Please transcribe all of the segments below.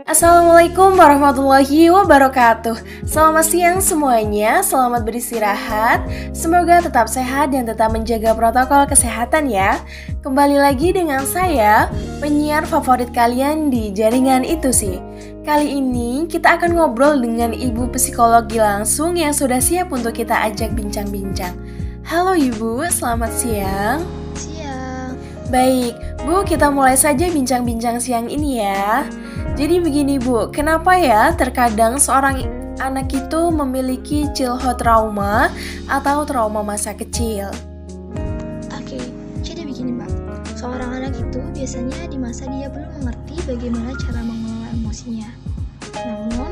Assalamualaikum warahmatullahi wabarakatuh. Selamat siang semuanya, selamat beristirahat. Semoga tetap sehat dan tetap menjaga protokol kesehatan ya. Kembali lagi dengan saya, penyiar favorit kalian di jaringan itu sih. Kali ini kita akan ngobrol dengan ibu psikologi langsung yang sudah siap untuk kita ajak bincang-bincang. Halo ibu, selamat siang. Siang. Baik, Bu, kita mulai saja bincang-bincang siang ini ya. Jadi begini Bu, kenapa ya terkadang seorang anak itu memiliki childhood trauma atau trauma masa kecil? Oke, jadi begini Mbak. Seorang anak itu biasanya di masa dia belum mengerti bagaimana cara mengelola emosinya. Namun,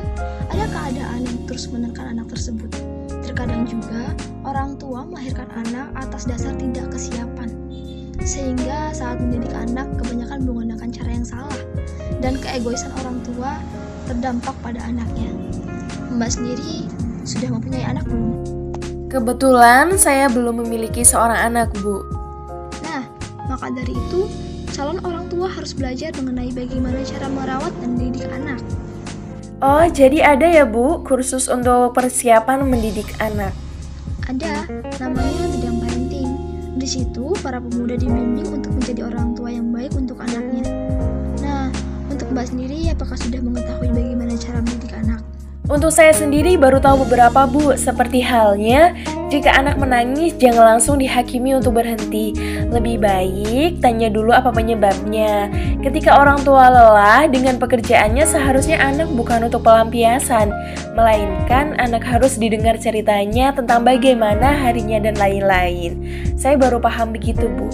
ada keadaan yang terus menekan anak tersebut. Terkadang juga orang tua melahirkan anak atas dasar tidak kesiapan. Sehingga saat mendidik anak kebanyakan menggunakan cara yang salah dan keegoisan orang tua terdampak pada anaknya. Mbak sendiri sudah mempunyai anak belum? Kebetulan saya belum memiliki seorang anak, Bu. Nah, maka dari itu calon orang tua harus belajar mengenai bagaimana cara merawat dan mendidik anak. Oh, jadi ada ya Bu, kursus untuk persiapan mendidik anak? Ada, namanya bidang parenting. Di situ, para pemuda dibimbing untuk menjadi orang tua yang baik untuk anaknya. Nah, untuk Mbak sendiri, apakah sudah mengetahui bagaimana cara mendidik anak? Untuk saya sendiri baru tahu beberapa Bu, seperti halnya jika anak menangis jangan langsung dihakimi untuk berhenti. Lebih baik tanya dulu apa penyebabnya. Ketika orang tua lelah dengan pekerjaannya seharusnya anak bukan untuk pelampiasan, melainkan anak harus didengar ceritanya tentang bagaimana harinya dan lain-lain. Saya baru paham begitu Bu.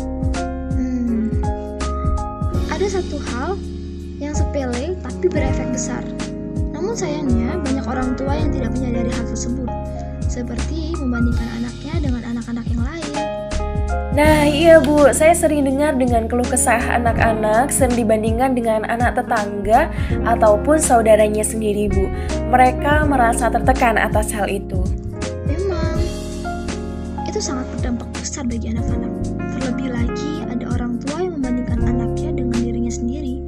Ada satu hal yang sepele tapi berefek besar. Namun sayangnya banyak orang tua yang tidak menyadari hal tersebut, seperti membandingkan anaknya dengan anak-anak yang lain. Nah iya Bu, saya sering dengar dengan keluh kesah anak-anak sering dibandingkan dengan anak tetangga ataupun saudaranya sendiri Bu. Mereka merasa tertekan atas hal itu. Memang, itu sangat berdampak besar bagi anak-anak. Terlebih lagi ada orang tua yang membandingkan anaknya dengan dirinya sendiri.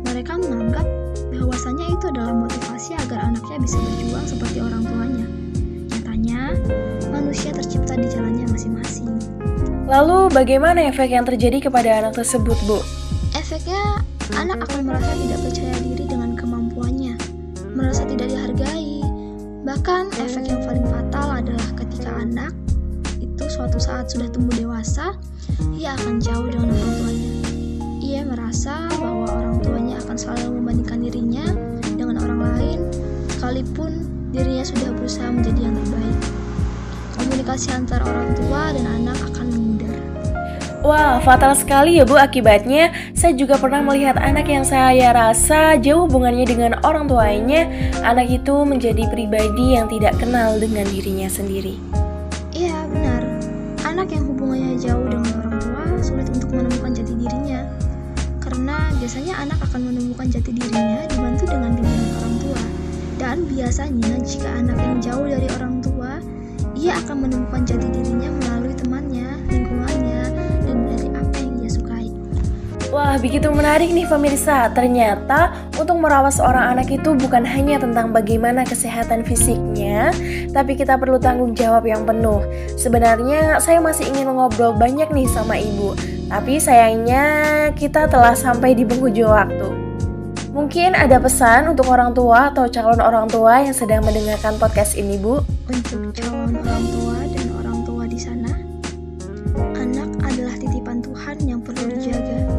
Mereka menganggap bahwasanya itu adalah motivasi agar anaknya bisa berjuang seperti orang tuanya. Nyatanya, manusia tercipta di jalannya masing-masing. Lalu bagaimana efek yang terjadi kepada anak tersebut, Bu? Efeknya, anak akan merasa tidak percaya diri dengan kemampuannya, merasa tidak dihargai. Bahkan efek yang paling fatal adalah ketika anak itu suatu saat sudah tumbuh dewasa, ia akan jauh dengan orang tuanya. Ia merasa bahwa orang tuanya akan selalu membandingkan dirinya dengan orang lain, sekalipun dirinya sudah berusaha menjadi yang terbaik. Komunikasi antara orang tua dan anak akan memudar. Wah, fatal sekali ya Bu akibatnya. Saya juga pernah melihat anak yang saya rasa jauh hubungannya dengan orang tuanya. Anak itu menjadi pribadi yang tidak kenal dengan dirinya sendiri. Iya, benar. Anak yang hubungannya jauh dengan orang tua sulit untuk menemukan jati dirinya. Karena biasanya anak akan menemukan jati dirinya dibantu dengan bimbingan orang tua. Dan biasanya jika anak yang jauh dari orang tua, ia akan menemukan jati dirinya melalui temannya, lingkungannya, dan dari apa yang ia sukai. Wah, begitu menarik nih pemirsa. Ternyata untuk merawat seorang anak itu bukan hanya tentang bagaimana kesehatan fisiknya, tapi kita perlu tanggung jawab yang penuh. Sebenarnya saya masih ingin ngobrol banyak nih sama ibu, tapi sayangnya kita telah sampai di penghujung waktu. Mungkin ada pesan untuk orang tua atau calon orang tua yang sedang mendengarkan podcast ini, Bu? Untuk calon orang tua dan orang tua di sana, anak adalah titipan Tuhan yang perlu dijaga.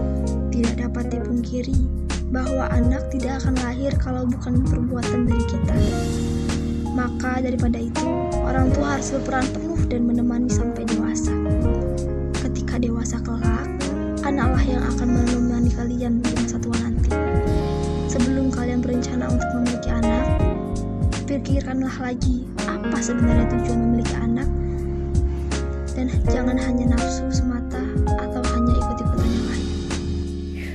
Tidak dapat dipungkiri bahwa anak tidak akan lahir kalau bukan perbuatan dari kita. Maka daripada itu, orang tua harus berperan penuh dan menemani sampai dewasa. Ketika dewasa kelak, anaklah yang akan menemani kalian di masa tua nanti. Sebelum kalian berencana untuk memiliki anak, pikirkanlah lagi apa sebenarnya tujuan memiliki anak, dan jangan hanya nafsu semata atau hanya ikut-ikutan yang lain.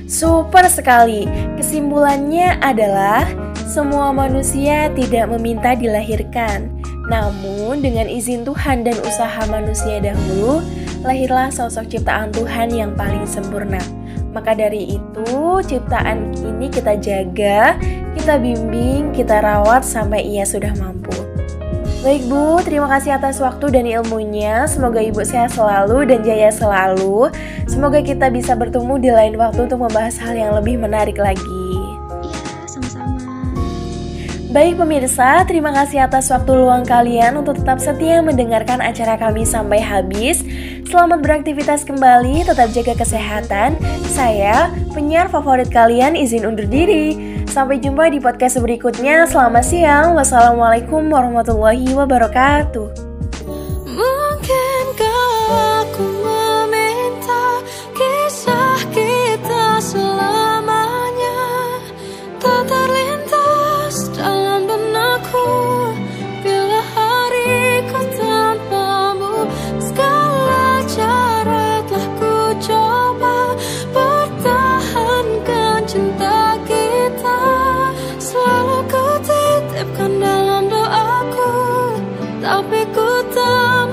Super sekali. Kesimpulannya adalah semua manusia tidak meminta dilahirkan. Namun dengan izin Tuhan dan usaha manusia dahulu, lahirlah sosok ciptaan Tuhan yang paling sempurna. Maka dari itu, ciptaan ini kita jaga, kita bimbing, kita rawat sampai ia sudah mampu. Baik Bu, terima kasih atas waktu dan ilmunya. Semoga Ibu sehat selalu dan jaya selalu. Semoga kita bisa bertemu di lain waktu untuk membahas hal yang lebih menarik lagi. Iya, sama-sama. Baik pemirsa, terima kasih atas waktu luang kalian untuk tetap setia mendengarkan acara kami sampai habis. Selamat beraktivitas kembali, tetap jaga kesehatan. Saya, penyiar favorit kalian, izin undur diri. Sampai jumpa di podcast berikutnya. Selamat siang. Wassalamualaikum warahmatullahi wabarakatuh. Mungkinkah aku meminta kisah kita selamanya tak terlintas dalam benakku bila hariku tanpamu. Segala cara telah ku coba pertahankan cinta kita. Selalu ku titipkan dalam doaku, tapi ku tak